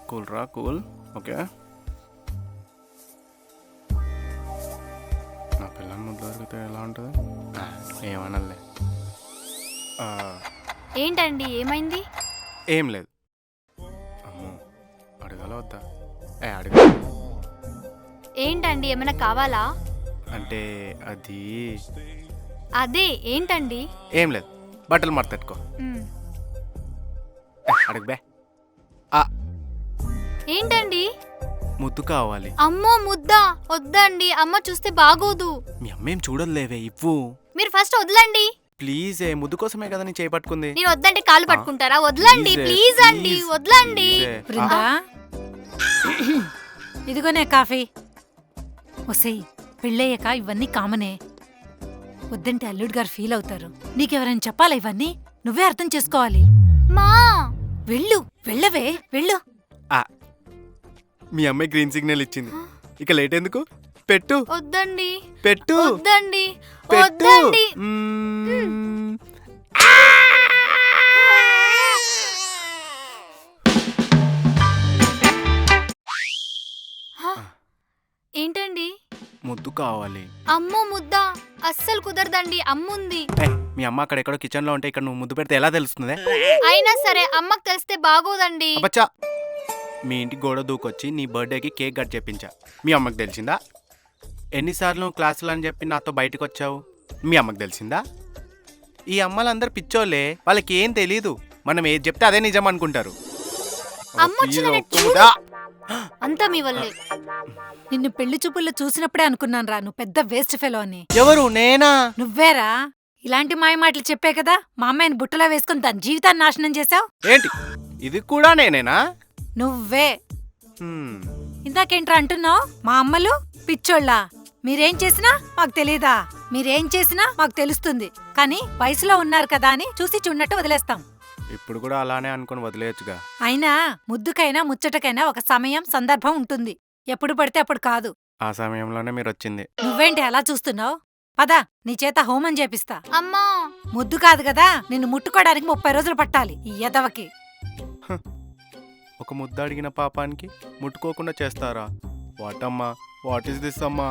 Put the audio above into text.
Cool రా, cool. Okay, నా పిల్లల ముద్దు దొరికితే ఎలా ఉంటుంది? ఏమనలే. ఏంటండి, ఏమైంది? ఏం లేదు. అమ్మో, అడగాల వద్దా? అడగా. ఏంటండి, ఏమైనా కావాలా? అంటే అది అదే ఏంటండి? ఏం లేదు, బట్టలు మడతెట్టుకో. అడుగు బే. ఏంటండి? ముద్దు కావాలి. అమ్మో, ముద్దా? వద్దండి, అమ్మ చూస్తే బాగోదు. మీ అమ్మేం చూడలేవే, ఇవ్వు. మీరు ఫస్ట్ వదలండి. ప్లీజ్, ముద్దు కోసమే కదా నేను చేపట్టుకుంది. నేను వద్దంటే కాలు పట్టుకుంటారా? వదలండి ప్లీజ్ అండి, వదలండి. బృందా, ఇదిగోనే కాఫీ. ఒసేయ్, పెళ్ళయ్యాక ఇవన్నీ కామనే. వద్దంటే అల్లుడు గారు ఫీల్ అవుతారు. నీకెవరైనా చెప్పాలా ఇవన్నీ? నువ్వే అర్థం చేసుకోవాలి. మా వెళ్ళు, వెళ్ళవే, వెళ్ళు. మీ అమ్మాయి గ్రీన్ సిగ్నల్ ఇచ్చింది, ఇక లేట్ ఎందుకు? పెట్టు. వద్దండి, పెట్టు. వద్దండి, పెట్టు. వద్దండి. ఏంటండి? ముద్దు కావాలి. అమ్మో, ముద్దా? అస్సలు కుదరదండి, అమ్ముంది. మీ అమ్మ అక్కడ ఎక్కడో కిచెన్ లో ఉంటే ఇక్కడ నువ్వు ముద్దు పెడితే ఎలా తెలుస్తుంది? అయినా సరే అమ్మకు తెలిస్తే బాగోదండి. అబ్బచ్చా, మీ ఇంటి గోడ దూకొచ్చి నీ బర్త్డేకి కేక్ కట్ చేపించా. మీ అమ్మకి తెలిసిందా? ఎన్నిసార్లు నువ్వు క్లాసులు అని చెప్పి నాతో బయటకు వచ్చావు? మీ అమ్మకి తెలిసిందా? ఈ అమ్మలందరూ పిచ్చోళ్ళే, వాళ్ళకి ఏం తెలీదు. మనం ఏది చెప్తే అదే నిజం అనుకుంటారు. అంతా మీ వల్లే. నిన్ను పెళ్లి చూపుల్లో చూసినప్పుడే అనుకున్నాను రా, నువ్వు పెద్ద వేస్ట్ ఫెలో అని. ఎవరు? నేనా? నువ్వేరా. ఇలాంటి మాయమాటలు చెప్పే కదా మా అమ్మాయిని బుట్టలో వేసుకుని తన జీవితాన్ని నాశనం చేశావు. ఏంటి, ఇది కూడా నేనేనా? నువ్వే. ఇందాకేంట్రా అంటున్నావు? మా అమ్మలు పిచ్చోళ్ళా? మీరేం చేసినా మాకు తెలీదా? మీరేం చేసినా మాకు తెలుస్తుంది. కానీ వయసులో ఉన్నారు కదా అని చూసి చూడనట్టు వదిలేస్తాం. ఇప్పుడు కూడా అలానే అనుకుని వదిలేయచ్చుగా. అయినా ముద్దుకైనా ముచ్చటకైనా ఒక సమయం, సందర్భం ఉంటుంది. ఎప్పుడు పడితే అప్పుడు కాదు. ఆ సమయంలోనే మీరు వచ్చింది. నువ్వేంటి అలా చూస్తున్నావు? పద, నీ చేత హోమం చేపిస్తా. అమ్మా, ముద్దు కాదు కదా, నిన్ను ముట్టుకోవడానికి 30 రోజులు పట్టాలి ఈ ఎదవకి. ఒక ముద్దు అడిగిన పాపానికి ముట్టుకోకుండా చేస్తారా? వాటమ్మా, వాట్ ఈస్ దిస్ అమ్మా?